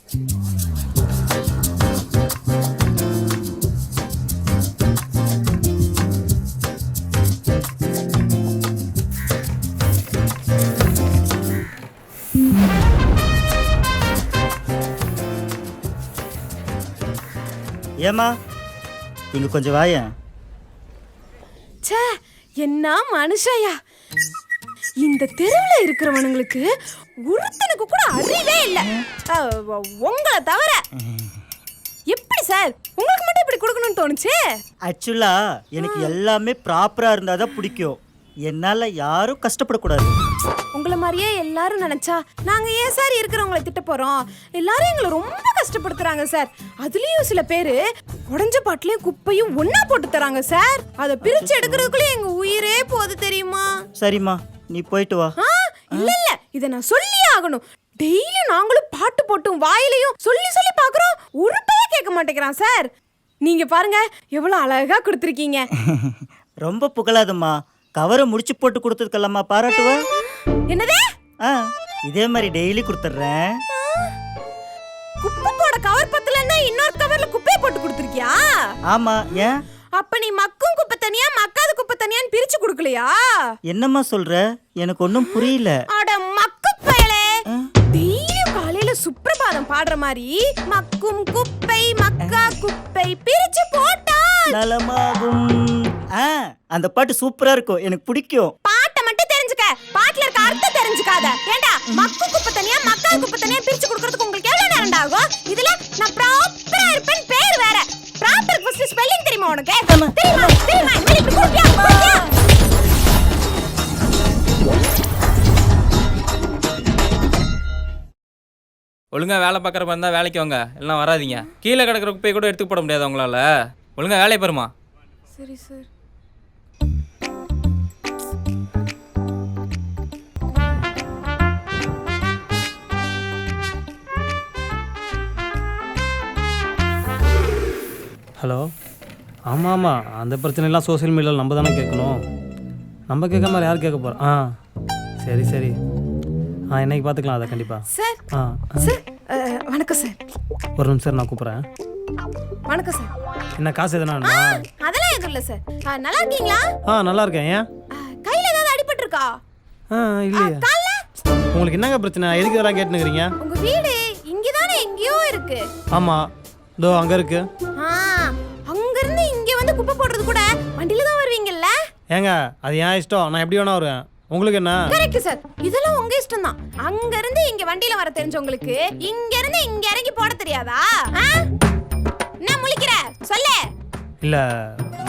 ஏமா இங்க கொஞ்சம் வாயேன். ச்சே, என்ன மனுஷயா! இந்த தெருவுல இருக்கிறவனுங்களுக்கு ஒருத்தனுக்கு கூட அறிவே இல்ல. உங்களை தவிர. எப்படி சார் உங்களுக்கு மட்டும் இப்படி கொடுக்கணும்னு தோணுச்சு? ஆக்சுவலா எனக்கு எல்லாமே ப்ராப்பரா இருந்தாதான் பிடிக்கும். என்னால யாரும் கஷ்டப்படக்கூடாது. உங்களை மாதிரியே எல்லாரும் நினைச்சா நாங்க ஏன் சார் இருக்கிறவங்களை திட்ட போறோம்? எல்லாரும் எங்களை ரொம்ப கஷ்டப்படுத்துறாங்க சார். அதுலயும் சில பேரு உடஞ்ச பாட்டிலையும் குப்பையும் ஒன்னா போட்டு தராங்க சார். அதை பிரிச்சு எடுக்கிறதுக்குள்ளே எங்க உயிரே போகுது தெரியுமா? சரிம்மா, நீ போயிட்டு வா. இல்ல இல்ல, இதை நான் சொல்லியே ஆகணும். டெய்லி நாங்களும் பாட்டு போட்டும் வாயிலையும் சொல்லி சொல்லி பாக்குறோம். ஒரு பையன் கேட்க மாட்டேங்கிறான் சார். நீங்க பாருங்க எவ்வளவு அழகா கொடுத்துருக்கீங்க. ரொம்ப புகழாதம்மா. கவரை முடிச்சு போட்டு கொடுத்ததுக்கெல்லாமா பாராட்டுவா? என்னதே? இதே மாதிரி டெய்லி கொடுத்துட்றேன். குப்பை போட கவர் பத்தலன்னா இன்னொரு கவர்ல குப்பையை போட்டு கொடுத்துருக்கியா? ஆமா. ஏன்? அப்ப நீ மக்கும் குப்பை தனியா மக்காத குப்பை தனியான்னு பிரிச்சு கொடுக்கலையா? என்னம்மா சொல்ற? எனக்கு ஒன்னும் புரியல. அட மக்கு பயலே! டெய்லியும் காலையில சுப்ரபாதம் பாடுற மாதிரி மக்கும் குப்பை மக்கா குப்பை பிரிச்சு போட்டா நலமாகும். அந்த பாட்டு சூப்பரா இருக்கும், எனக்கு பிடிக்கும். பாட்டை மட்டும் தெரிஞ்சுக்க, பாட்டுல இருக்க அர்த்தம் தெரிஞ்சுக்காத. ஏண்டா மக்கு குப்பை தனியா மக்கா குப்பை தனியா பிரிச்சு கொடுக்கிறதுக்கு உங்களுக்கு எவ்வளவு நேரம் ஆகும்? இதுல நான் ப்ராப்பரா இருப்பேன் பேர் வேற. ப்ராப்பர் ஃபர்ஸ்ட் ஸ்பெல்லிங் தெரியுமா உனக்கு? தெரியுமா? தெரியுமா? இப்படி கொடுப்பியா? ஒழுங்கா வேலை பார்க்குறப்ப இருந்தால் வேலைக்கு வாங்க, எல்லாம் வராதிங்க. கீழே கிடக்கிற குப்பையை கூட எடுத்துக்க போட முடியாது உங்களால். ஒழுங்கா வேலையை பாருமா. சரி சார். ஹலோ. ஆமாம் ஆமாம், அந்த பிரச்சனைலாம் சோசியல் மீடியாவில் நம்ம தானே கேட்கணும். நம்ம கேட்க மாதிரி யார் கேட்க போகிறோம்? சரி சரி. இன்னைக்கு பார்த்துக்கலாம் அதை கண்டிப்பாக. சார். சார் வணக்கம் சார். ஒரு நிமிஷம் சார், நான் கூப்பிட்றேன். வணக்கம் சார். என்ன காசு எதுனா? அதெல்லாம் எதுவும் இல்லை சார். நல்லா இருக்கீங்களா? நல்லா இருக்கேன். ஏன் கையில் ஏதாவது அடிபட்டு இருக்கா? இல்லையா. உங்களுக்கு என்னங்க பிரச்சனை? எதுக்கு இதெல்லாம் கேட்டுனுக்கிறீங்க? உங்கள் வீடு இங்கே தானே எங்கேயோ இருக்கு. ஆமாம், இதோ அங்கே இருக்கு. அங்கேருந்து இங்கே வந்து குப்பை போடுறது கூட வண்டியில தான் வருவீங்கல்ல? ஏங்க அது ஏன் இஷ்டம், நான் எப்படி வேணா வருவேன். உங்களுக்கு என்ன? கரெக்ட் சார், இதெல்லாம் உங்க இஷ்டம் தான். அங்க இருந்து இங்க வண்டியில வர தெரிஞ்சவங்களுக்கு இங்க இருந்து இங்க இறங்கி போட தெரியாதா? என்ன முழிக்கிற? சொல்லு. இல்ல,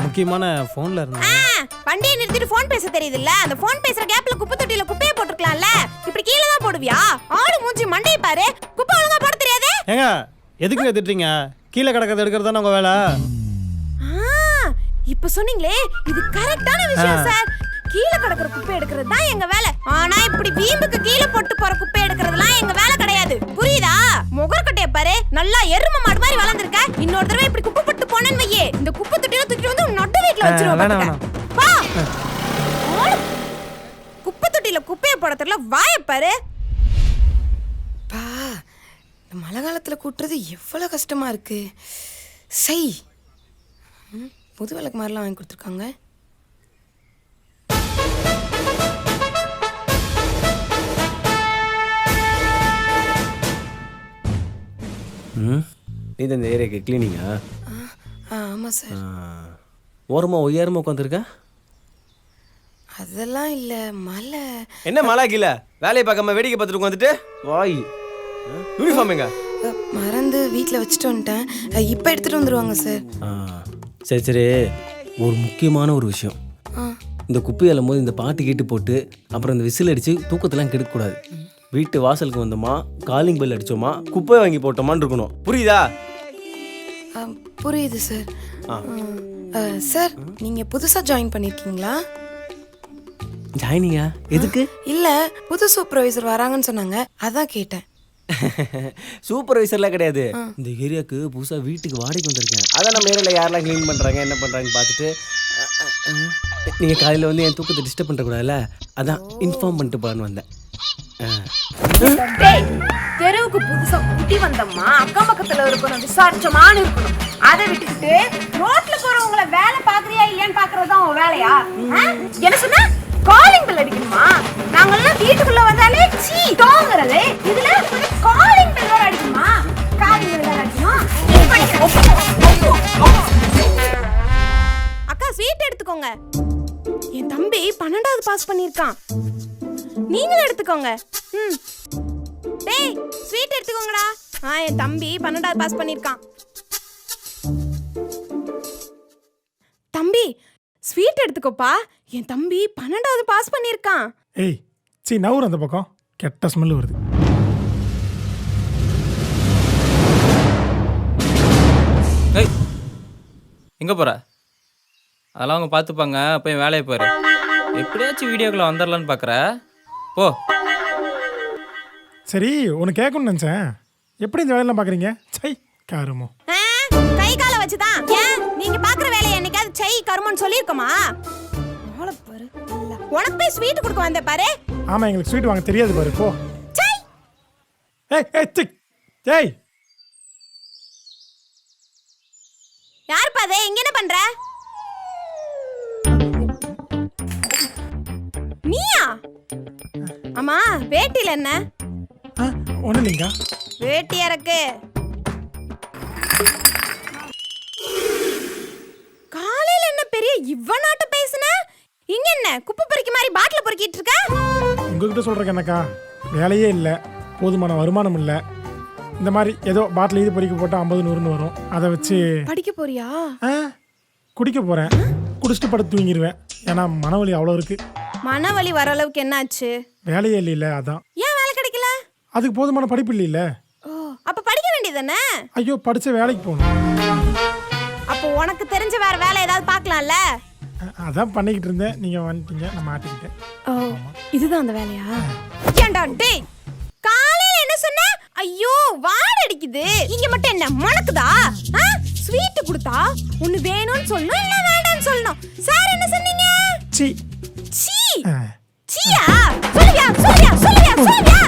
முக்கியமான போன்ல இருந்தேன். வண்டியை நிறுத்திட்டு போன் பேச தெரியுதுல்ல? அந்த போன் பேசுற கேப்ல குப்பை தொட்டியில குப்பையை போட்டுக்கலாம்ல. இப்படி கீழே தான் போடுவியா? ஆடு மூஞ்சி மண்டையை பாரு. குப்பை ஒழுங்கா போட தெரியாது. ஏங்க எதுக்கு திட்டுறீங்க? கீழே கிடக்கிறது எடுக்கிறது தானே உங்க வேலை. இப்ப சொன்னீங்களே, இது கரெக்டான விஷயம் சார். கீழே கிடக்குற குப்பை எடுக்கிறது தான் எங்க வேலை. ஆனா இப்படி வீம்புக்கு கீழே போட்டு போற குப்பை எடுக்கிறதுலாம் எங்க வேலை கிடையாது. புரியுதா? முகர்கட்டைய பாரு, நல்லா எரும மாடு மாதிரி வளர்ந்துருக்க. இன்னொரு தடவை இப்படி குப்பை போட்டு போனேன்னு வையே, இந்த குப்பை தொட்டில தூக்கிட்டு வந்து நட்டு வீட்டுல வச்சிருவோம். குப்பை தொட்டில குப்பையை போட தெரியல, வாய பாரு. மழை காலத்துல கூட்டுறது எவ்வளவு கஷ்டமா இருக்கு. சை, புது விளக்கு மாதிரிலாம் வாங்கி கொடுத்துருக்காங்க. நீ தான் இந்த ஏரியாக்கு கிளீனிங்கா? ஆமாம் சார். ஓரமாக ஒய்யாரமாக உட்காந்துருக்க? அதெல்லாம் இல்லை, மழை. என்ன மழை கீழே வேலையை பார்க்காம வேடிக்கை பார்த்துட்டு உட்காந்துட்டு வாய். யூனிஃபார்ம் எங்க? மறந்து வீட்டில் வச்சுட்டு வந்துட்டேன். இப்போ எடுத்துகிட்டு வந்துடுவாங்க சார். சரி சரி, ஒரு முக்கியமான ஒரு விஷயம். இந்த குப்பையாலும் போது இந்த பாட்டு கேட்டு போட்டு அப்புறம் இந்த விசில் அடித்து தூக்கத்தெல்லாம் கெடுக்கக்கூடாது. வீட்டு வாசலுக்கு வந்தோமா, காலிங் பெல் அடித்தோமா, குப்பை வாங்கி போட்டோமான்னு இருக்கணும். புரியுதா? புரியுது சார். சார், நீங்கள் புதுசாக ஜாயின் பண்ணியிருக்கீங்களா? ஜாயினிங்கா? எதுக்கு? இல்லை, புது சூப்பர்வைசர் வராங்கன்னு சொன்னாங்க, அதான் கேட்டேன். சூப்பர்வைசர்லாம் கிடையாது. இந்த ஏரியாவுக்கு புதுசாக வீட்டுக்கு வாடகைக்கு வந்திருக்கேன். அதான் நம்ம ஏரியாவில் யாரெல்லாம் க்ளீன் பண்ணுறாங்க என்ன பண்ணுறாங்கன்னு பார்த்துட்டு நீங்கள் காலையில் வந்து என் தூக்கத்தை டிஸ்டர்ப் பண்ணுறக்கூடாதுல்ல, அதான் இன்ஃபார்ம் பண்ணிட்டு போகலான்னு வந்தேன். தெருவுக்கு புதுசா குட்டி வந்தம்மா அக்கம் பக்கத்துல இருக்கணும் விசாரிச்சமான்னு இருக்கணும். அதை விட்டுக்கிட்டு ரோட்ல போறவங்கள வேலை பாக்குறியா இல்லையான்னு பாக்குறதுதான் உன் வேலையா? என்ன சொன்ன? காலிங் பெல் அடிக்கணுமா? நாங்கெல்லாம் வீட்டுக்குள்ள வந்தாலே சீ தோங்குறது. இதுல காலிங் பெல் வேற அடிக்கணுமா? காலிங் பெல் வேற அடிக்கணும். அக்கா ஸ்வீட் எடுத்துக்கோங்க. என் தம்பி 12வது பாஸ் பண்ணிருக்கான். நீங்களும் எடுத்துக்கோங்க. டேய் ஸ்வீட் எடுத்துக்கோங்கடா. என் தம்பி 12வது பாஸ் பண்ணிருக்கான். தம்பி ஸ்வீட் எடுத்துக்கோப்பா. என் தம்பி 12வது பாஸ் பண்ணிருக்கான். ஏய் சீ நவுறு அந்த பக்கம். கெட்ட ஸ்மெல் வருது. ஏய் எங்கே போகிற? அதெல்லாம் அவங்க பார்த்துப்பாங்க. போய் வேலையை போயிரு. எப்படியாச்சும் வீடியோக்குள்ளே வந்துடலான்னு பார்க்குற. போ. சரி உனக்கு கேட்கணும்னு நினச்சேன். எப்படி இந்த வேலையெல்லாம் பார்க்குறீங்க? சை காரமோ. கை காலை வச்சுதான். ஏன் நீங்க பாக்குற வேலையை என்னைக்காவது சை கருமன்னு சொல்லியிருக்கோமா? உனக்கு போய் ஸ்வீட் கொடுக்க வந்த பாரு. ஆமாம் எங்களுக்கு ஸ்வீட் வாங்க தெரியாது பாரு. போ. ஏய் யார் பாதே இங்க என்ன பண்ற? நீயா? ஆமா வேட்டில என்ன? ஒன்றும் இல்லைங்க. வேட்டி இறக்கு. காலையில என்ன பெரிய இவ்வனாட்ட பேசுன? இங்க என்ன குப்பை பொறுக்கி மாதிரி பாட்டில பொறுக்கிட்டு இருக்க? உங்ககிட்ட சொல்கிறேன் என்னக்கா, வேலையே இல்லை, போதுமான வருமானம் இல்லை. இந்த மாதிரி ஏதோ பாட்டில் இது பொறிக்க போட்டால் 50-100 வரும். அதை வச்சு படிக்க போறியா? குடிக்க போகிறேன். குடிச்சிட்டு படுத்து தூங்கிடுவேன். ஏன்னா மனவலி அவ்வளோ இருக்குது. மனவலி வர அளவுக்கு என்ன ஆச்சு? வேலையே இல்லைல்ல, அதான். ஏன் வேலை கிடைக்கல? அதுக்கு போதுமான படிப்பு இல்லைல்ல. அப்ப படிக்க வேண்டியதானே? ஐயோ படிச்ச வேலைக்கு போகணும். அப்போ உனக்கு தெரிஞ்ச வேற வேலை ஏதாவது பார்க்கலாம்ல? அதான் பண்ணிக்கிட்டு இருந்தேன். நீங்கள் வந்துட்டீங்க, நான் மாட்டிக்கிட்டேன். இதுதான் அந்த வேலையா? ஏன்டா டேய் காலையில என்ன சொன்ன? ஐயோ வாடை அடிக்குது. இங்க மட்டும் என்ன மணக்குதா? ஸ்வீட் கொடுத்தா ஒன்னு வேணும்னு சொல்லணும், இல்ல வேண்டாம்னு சொல்லணும். சார் என்ன சொன்னீங்க? சீ சீ சீயா? சொல்லுயா சொல்லுயா சொல்லுயா சொல்லுயா.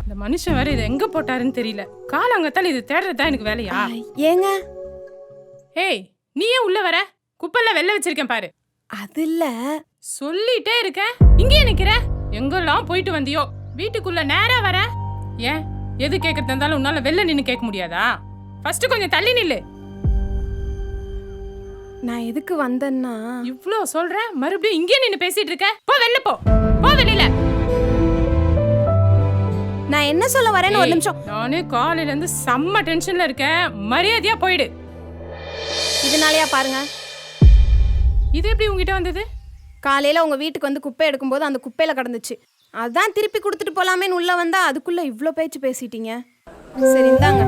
இந்த மனுஷன் வேற இதை எங்க போட்டாருன்னு தெரியல. காலங்கத்தால இது தேடுறதா எனக்கு வேலையா? ஏங்க ஏய் நீ ஏன் உள்ள வர? குப்பைல வெளில வச்சிருக்கேன் பாரு. அது இல்ல சொல்லிட்டே இருக்கேன், இங்கே நிக்கிற. எங்கெல்லாம் போயிட்டு வந்தியோ, வீட்டுக்குள்ள நேரா வர. ஏன் எது கேட்கறது இருந்தாலும் உன்னால வெளில நின்னு கேட்க முடியாதா? ஃபர்ஸ்ட் கொஞ்சம் தள்ளி நில்லு. நான் எதுக்கு வந்தேன்னா, இவ்ளோ சொல்ற மறுபடியும் இங்கே நின்னு பேசிட்டு இருக்க. போ வெளில போ. போ வெளியில. நான் என்ன சொல்ல வரேன்னு ஒரு நிமிஷம். நானே காலையில இருந்து செம்ம டென்ஷன்ல இருக்கேன். மரியாதையா போயிடு. இதனாலயா பாருங்க. இது எப்படி உங்ககிட்ட வந்தது? காலையில உங்க வீட்டுக்கு வந்து குப்பை எடுக்கும்போது அந்த குப்பையில கிடந்துச்சு. அதான் திருப்பி கொடுத்துட்டு போலாமேன்னு உள்ள வந்தா அதுக்குள்ள இவ்ளோ பேச்சு பேசிட்டீங்க. சரி இந்தாங்க.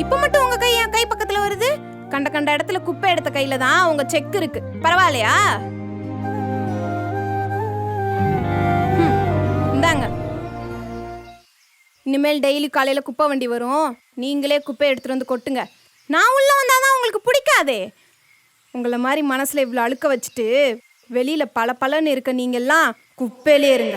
இப்ப மட்டும் உங்க கை என் கை பக்கத்துல வருது. கண்ட கண்ட இடத்துல குப்பை எடுத்த கையில தான் உங்க செக் இருக்கு. பரவாயில்லையா? இந்தாங்க. இனிமேல் டெய்லி காலையில குப்பை வண்டி வரும். நீங்களே குப்பை எடுத்துட்டு வந்து கொட்டுங்க. நான் உள்ள வந்தாதான் உங்களுக்கு பிடிக்காதே. உங்களை மாதிரி மனசுல இவ்வளோ அழுக்க வச்சுட்டு வெளியில பல பலன்னு இருக்க நீங்கெல்லாம் குப்பையிலே இருங்க.